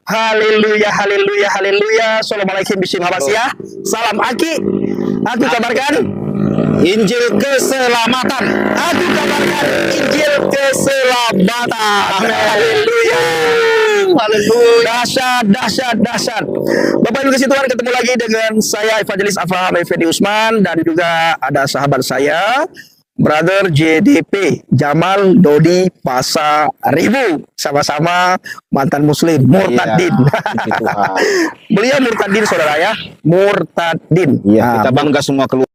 Haleluya, haleluya, haleluya. Assalamualaikum bismillah Habasiyah. Salam Aki. Aku kabarkan Injil keselamatan. Aku kabarkan Injil keselamatan. Haleluya. Haleluya. Dahsyat, dahsyat, dahsyat. Bapak Ibu kasih Tuhan, ketemu lagi dengan saya Evangelis Abraham Effendi Usman, dan juga ada sahabat saya Brother JDP Jamal Dodi Pasaribu, sama-sama mantan muslim murtadin. Beliau murtadin, saudara ya, murtadin. Iya, kita bangga semua keluar.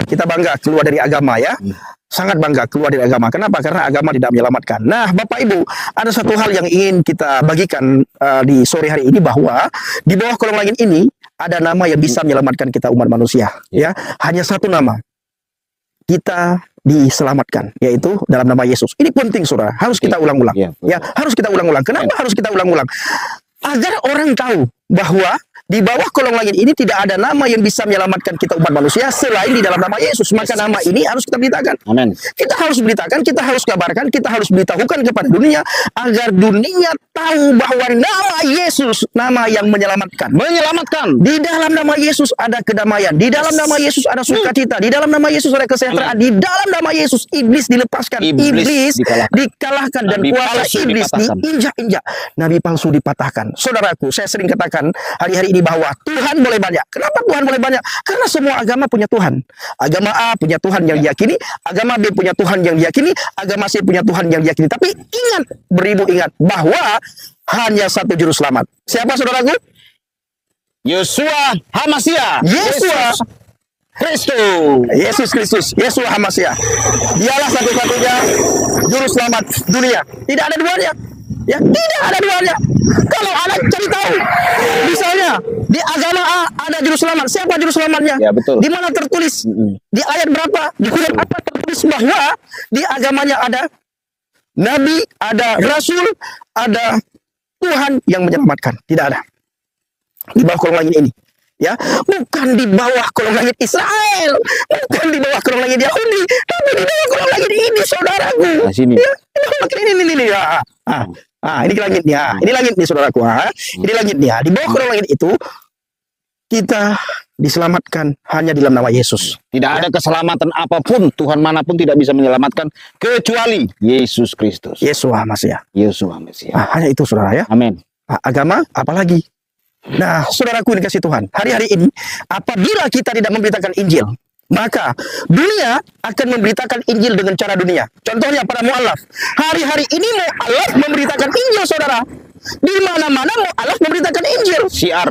Kita bangga keluar dari agama ya. Sangat bangga keluar dari agama. Kenapa? Karena agama tidak menyelamatkan. Nah, Bapak Ibu, ada satu hal yang ingin kita bagikan di sore hari ini, bahwa di bawah kolong langit ini ada nama yang bisa menyelamatkan kita umat manusia. Ya, hanya satu nama. Kita diselamatkan, yaitu dalam nama Yesus. Ini penting, saudara. Harus kita ulang-ulang. Ya, harus kita ulang-ulang. Kenapa harus kita ulang-ulang? Agar orang tahu bahwa di bawah kolong langit ini tidak ada nama yang bisa menyelamatkan kita umat manusia selain di dalam nama Yesus. Maka nama ini harus kita beritakan. Amin. Kita harus beritakan, kita harus kabarkan, kita harus beritahukan kepada dunia, agar dunia tahu bahwa nama Yesus, nama yang menyelamatkan. Menyelamatkan. Di dalam nama Yesus ada kedamaian. Di dalam nama Yesus ada sukacita. Di dalam nama Yesus ada kesejahteraan. Di dalam nama Yesus iblis dilepaskan. Iblis dikalahkan. Dan kuasa iblis diinjak-injak. Nabi palsu dipatahkan. Saudaraku, saya sering katakan hari-hari ini bahwa Tuhan boleh banyak. Kenapa Tuhan boleh banyak? Karena semua agama punya Tuhan. Agama A punya Tuhan yang diyakini, agama B punya Tuhan yang diyakini, agama C punya Tuhan yang diyakini. Tapi ingat, beribu ingat, bahwa hanya satu juru selamat. Siapa, saudaraku? Yeshua HaMashiach. Yesus Kristus. Yesus Kristus. Yesus HaMashiach. Dialah satu-satunya juru selamat dunia. Tidak ada duanya. Ya, tidak ada duanya. Kalau ada, cari tahu. Misalnya di agama A ada juru selamat. Siapa juru selamatnya? Ya, betul. Di mana tertulis? Di ayat berapa? Di Quran apa tertulis bahwa di agamanya ada nabi, ada rasul, ada Tuhan yang menyelamatkan? Tidak ada. Di bawah kolong langit ini. Ya, bukan di bawah kolong langit Israel, bukan di bawah kolong langit Yahudi, tapi di bawah kolong langit ini, saudaraku. Nah, sini. Ya, ini. Ini langitnya. Ini langit nih, saudaraku. Ini langitnya. Di bawah kolong langit itu kita diselamatkan hanya dalam nama Yesus. Tidak ada keselamatan apapun, Tuhan manapun tidak bisa menyelamatkan kecuali Yesus Kristus. Yesus HaMashiach. Yesus HaMashiach. Hanya itu, saudara ya. Amin. Agama apalagi? Nah, saudaraku dikasih Tuhan, hari-hari ini apabila kita tidak memberitakan Injil, maka dunia akan memberitakan Injil dengan cara dunia. Contohnya para mu'alaf. Hari-hari ini mu'alaf memberitakan Injil, saudara. Di mana-mana mu'alaf memberitakan Injil. Syiar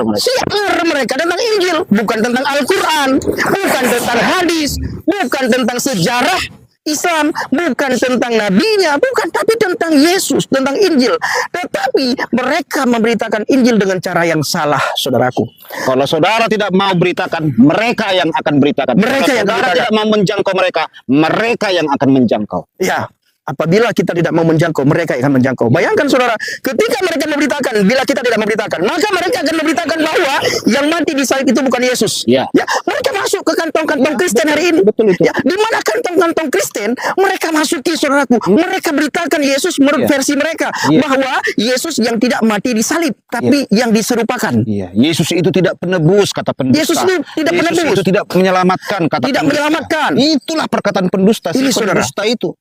mereka tentang Injil, bukan tentang Al-Quran, bukan tentang hadis, bukan tentang sejarah Islam, bukan tentang nabinya, bukan, tapi tentang Yesus, tentang Injil. Tetapi mereka memberitakan Injil dengan cara yang salah, saudaraku. Kalau saudara tidak mau beritakan, mereka yang akan beritakan. Mereka yang saudara tidak mau menjangkau mereka, mereka yang akan menjangkau. Ya. Apabila kita tidak mau menjangkau, mereka akan menjangkau. Bayangkan, saudara, ketika mereka memberitakan, bila kita tidak memberitakan, maka mereka akan memberitakan bahwa yang mati di salib itu bukan Yesus. Ya. Mereka masuk ke kantong-kantong Kristen hari ini. Betul itu. Ya, di mana kantong-kantong Kristen mereka masuki, saudaraku. Mereka beritakan Yesus menurut versi mereka, bahwa Yesus yang tidak mati di salib, tapi yang diserupakan. Yesus itu tidak penebus, kata pendusta. Yesus itu tidak penebus. Yesus itu tidak menyelamatkan, kata tidak pendusta. Menyelamatkan. Itulah perkataan pendusta. Ini, saudara. Pendusta itu.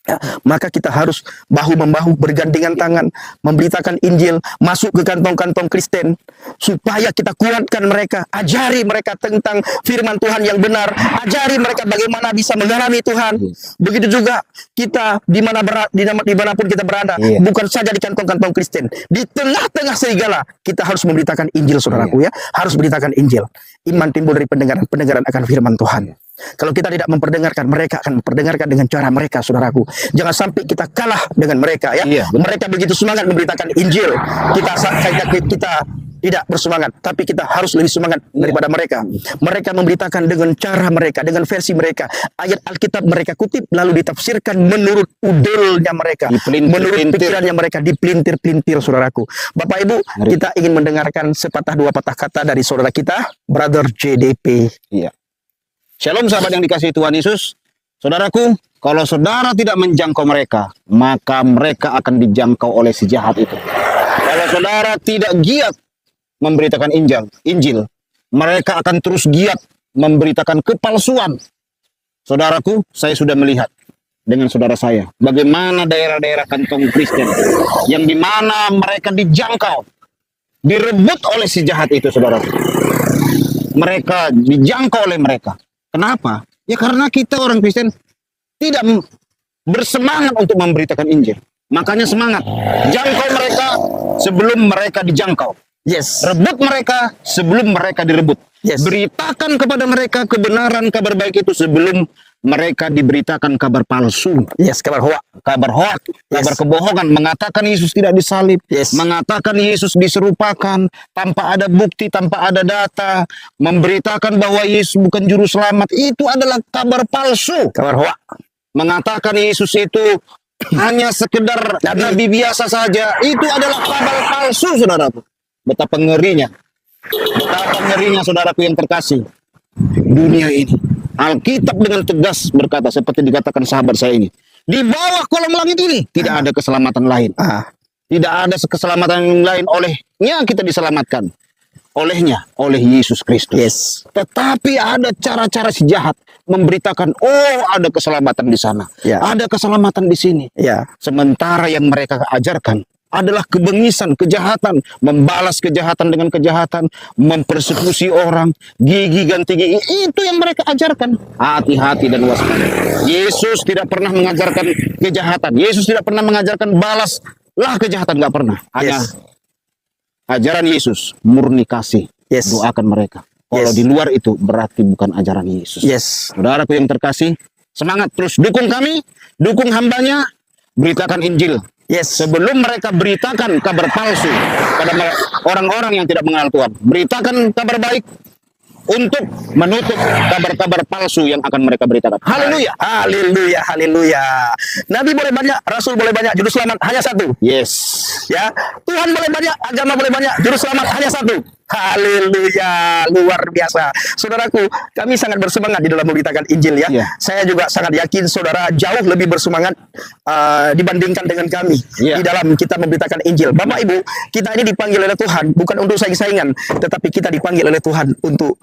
Ya, maka kita harus bahu-membahu bergandengan tangan memberitakan Injil, masuk ke kantong-kantong Kristen, supaya kita kuatkan mereka, ajari mereka tentang firman Tuhan yang benar, ajari mereka bagaimana bisa mengalami Tuhan. Begitu juga kita dimanapun kita berada, bukan saja di kantong-kantong Kristen, di tengah-tengah serigala kita harus memberitakan Injil, saudaraku ya, harus beritakan Injil. Iman timbul dari pendengaran, pendengaran akan firman Tuhan. Kalau kita tidak memperdengarkan, mereka akan memperdengarkan dengan cara mereka, saudaraku. Jangan sampai kita kalah dengan mereka ya. Mereka begitu semangat memberitakan Injil, kita tidak bersemangat, tapi kita harus lebih semangat daripada mereka. Mereka memberitakan dengan cara mereka, dengan versi mereka. Ayat Alkitab mereka kutip lalu ditafsirkan menurut udelnya mereka, menurut pikirannya mereka, dipelintir-pelintir, saudaraku. Bapak Ibu, kita ingin mendengarkan sepatah dua patah kata dari saudara kita, Brother JDP. Shalom sahabat yang dikasihi Tuhan Yesus. Saudaraku, kalau saudara tidak menjangkau mereka, maka mereka akan dijangkau oleh si jahat itu. Kalau saudara tidak giat memberitakan Injil, mereka akan terus giat memberitakan kepalsuan. Saudaraku, saya sudah melihat dengan saudara saya bagaimana daerah-daerah kantong Kristen yang dimana mereka dijangkau, direbut oleh si jahat itu, saudaraku. Mereka dijangkau oleh mereka. Kenapa? Ya karena kita orang Kristen tidak bersemangat untuk memberitakan Injil. Makanya semangat. Jangkau mereka sebelum mereka dijangkau. Yes. Rebut mereka sebelum mereka direbut. Yes. Beritakan kepada mereka kebenaran kabar baik itu sebelum mereka diberitakan kabar palsu. Yes, kabar hoak. Kabar hoak, kabar Yes. kebohongan, mengatakan Yesus tidak disalib, Yes. mengatakan Yesus diserupakan tanpa ada bukti, tanpa ada data, memberitakan bahwa Yesus bukan juru selamat. Itu adalah kabar palsu. Kabar hoak. Mengatakan Yesus itu hanya sekedar nabi biasa saja, itu adalah kabar palsu, saudaraku. Betapa ngerinya. Betapa ngerinya, saudaraku yang terkasih. Dunia ini. Alkitab dengan tegas berkata, seperti dikatakan sahabat saya ini. Di bawah kolong langit ini, tidak ada keselamatan lain. Tidak ada keselamatan lain, olehnya kita diselamatkan. Olehnya, oleh Yesus Kristus. Yes. Tetapi ada cara-cara si jahat memberitakan, oh ada keselamatan di sana. Ya. Ada keselamatan di sini. Ya. Sementara yang mereka ajarkan adalah kebengisan, kejahatan, membalas kejahatan dengan kejahatan, mempersekusi orang, gigi ganti gigi. Itu yang mereka ajarkan. Hati-hati dan waspada. Yesus tidak pernah mengajarkan kejahatan. Yesus tidak pernah mengajarkan balaslah kejahatan, nggak pernah. Hanya Yes. ajaran Yesus murni kasih. Yes. Doakan mereka. Kalau Yes. di luar itu berarti bukan ajaran Yesus. Yes. Saudaraku yang terkasih, semangat terus dukung kami, dukung hambanya, beritakan Injil. Yes. Sebelum mereka beritakan kabar palsu pada orang-orang yang tidak mengenal Tuhan, beritakan kabar baik untuk menutup kabar-kabar palsu yang akan mereka beritakan. Haleluya. Haleluya, haleluya. Nabi boleh banyak, Rasul boleh banyak, juru selamat hanya satu. Yes. Ya, Tuhan boleh banyak, agama boleh banyak, juru selamat hanya satu. Haleluya, luar biasa. Saudaraku, kami sangat bersemangat di dalam memberitakan Injil ya. Ya. Saya juga sangat yakin saudara jauh lebih bersemangat dibandingkan dengan kami Ya. di dalam kita memberitakan Injil. Bapak Ibu, kita ini dipanggil oleh Tuhan bukan untuk saing-saingan, tetapi kita dipanggil oleh Tuhan untuk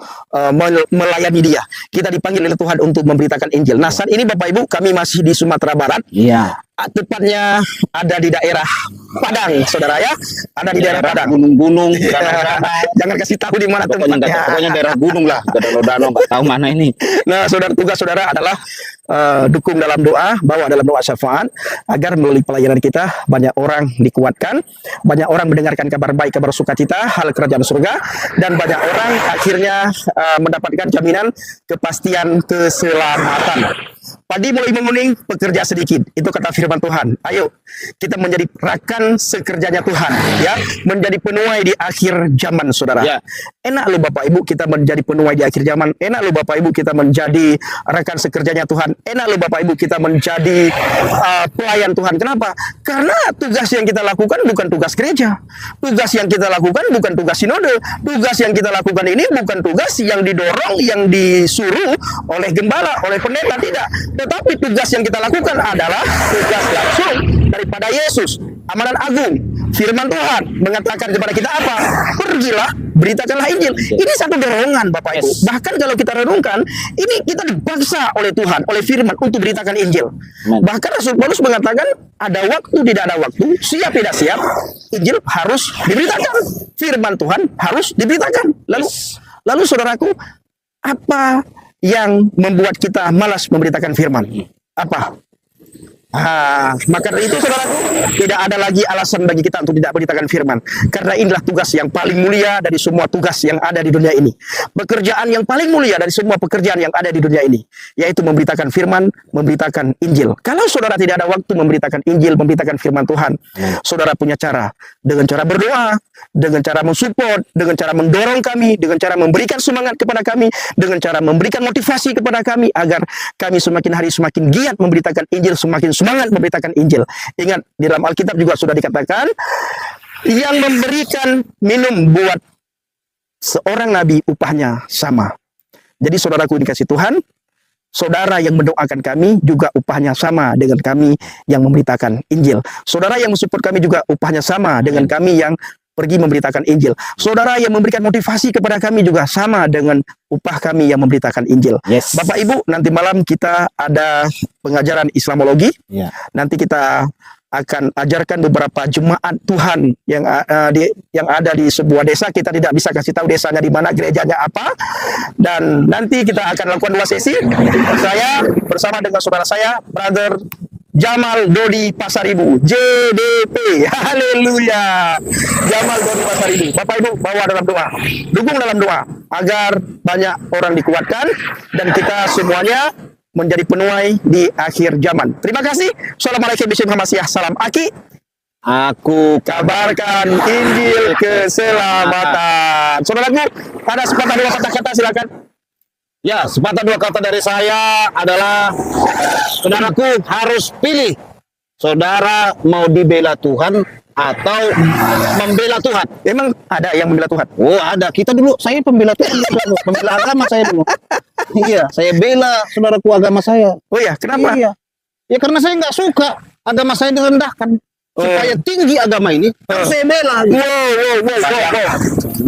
melayani Dia. Kita dipanggil oleh Tuhan untuk memberitakan Injil. Nah, saat ini Bapak Ibu, kami masih di Sumatera Barat. Iya. Tepatnya ada di daerah Padang, saudara ya. Ada di daerah Padang. Gunung-gunung, danau-danau. Jangan kasih tahu di mana tempatnya. Pokoknya daerah gunung lah, danau-danau, nggak tahu mana ini. Nah, saudara, tugas saudara adalah dukung dalam doa, bawa dalam doa syafaat agar melalui pelayanan kita banyak orang dikuatkan, banyak orang mendengarkan kabar baik, kabar sukacita, hal kerajaan surga, dan banyak orang akhirnya mendapatkan jaminan kepastian keselamatan. Padi mulai menguning, pekerja sedikit. Itu kata firman Tuhan. Ayo, kita menjadi rakan sekerjanya Tuhan, ya, menjadi penuai di akhir zaman, saudara. Ya. Enak loh Bapak Ibu kita menjadi penuai di akhir zaman. Enak loh Bapak Ibu kita menjadi rekan sekerjanya Tuhan. Enak loh Bapak Ibu kita menjadi pelayan Tuhan. Kenapa? Karena tugas yang kita lakukan bukan tugas gereja. Tugas yang kita lakukan bukan tugas sinode. Tugas yang kita lakukan ini bukan tugas yang didorong, yang disuruh oleh gembala, oleh pendeta, tidak. Tetapi tugas yang kita lakukan adalah tugas langsung daripada Yesus. Amanat agung, firman Tuhan mengatakan kepada kita apa? Pergilah, beritakanlah Injil. Ini satu dorongan Bapak Ibu. Yes. Bahkan kalau kita renungkan, ini kita dipaksa oleh Tuhan, oleh firman untuk beritakan Injil. Amen. Bahkan Rasul Paulus mengatakan ada waktu, tidak ada waktu, siap tidak siap, Injil harus diberitakan. Firman Tuhan harus diberitakan. Lalu saudaraku, apa yang membuat kita malas memberitakan firman? Apa? Maka dari itu saudaraku, tidak ada lagi alasan bagi kita untuk tidak memberitakan firman. Karena inilah tugas yang paling mulia dari semua tugas yang ada di dunia ini. Pekerjaan yang paling mulia dari semua pekerjaan yang ada di dunia ini, yaitu memberitakan firman, memberitakan Injil. Kalau saudara tidak ada waktu memberitakan Injil, memberitakan firman Tuhan, saudara punya cara. Dengan cara berdoa, dengan cara mensupport, dengan cara mendorong kami, dengan cara memberikan semangat kepada kami, dengan cara memberikan motivasi kepada kami, agar kami semakin hari semakin giat memberitakan Injil, semakin semangat memberitakan Injil. Ingat, di dalam Alkitab juga sudah dikatakan, yang memberikan minum buat seorang nabi upahnya sama. Jadi saudaraku dikasih Tuhan, saudara yang mendoakan kami juga upahnya sama dengan kami yang memberitakan Injil. Saudara yang mensupport kami juga upahnya sama dengan kami yang pergi memberitakan Injil. Saudara yang memberikan motivasi kepada kami juga sama dengan upah kami yang memberitakan Injil. Yes. Bapak Ibu, nanti malam kita ada pengajaran Islamologi. Ya. Nanti kita akan ajarkan beberapa jemaat Tuhan yang ada di sebuah desa. Kita tidak bisa kasih tahu desanya di mana, gerejanya apa. Dan nanti kita akan lakukan 2 sesi. Saya bersama dengan saudara saya, Brother Jamal Dodi Pasaribu, JDP. Haleluya. Jamal Dodi Pasaribu. Bapak Ibu, bawa dalam doa. Dukung dalam doa agar banyak orang dikuatkan dan kita semuanya menjadi penuai di akhir zaman. Terima kasih. Assalamualaikum warahmatullahi wabarakatuh. Salam Aki. Aku Kabarkan Injil keselamatan. Saudaraku, ada sepatah 2 kata-kata, silakan. Ya, sepatah 2 kata dari saya adalah, saudaraku harus pilih. Saudara mau dibela Tuhan atau membela Tuhan? Emang ada yang membela Tuhan? Oh, ada. Kita dulu, saya pembela Tuhan, pembela agama saya dulu. Iya, saya bela saudaraku agama saya. Oh ya, kenapa? Iya. Ya karena saya nggak suka agama saya direndahkan. Supaya tinggi agama ini, harus saya bela. Wow.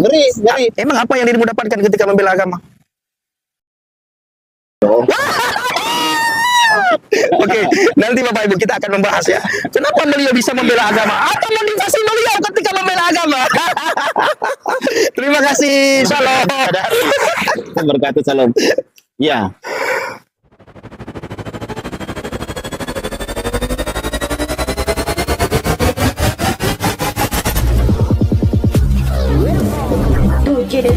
Ngeri. Emang apa yang dirimu dapatkan ketika membela agama? Oke, nanti Bapak Ibu kita akan membahas ya. Kenapa beliau bisa membela agama? Apa motivasi beliau ketika membela agama? Terima kasih. Shalom. Berkata salam. Ya. Tuh, jadi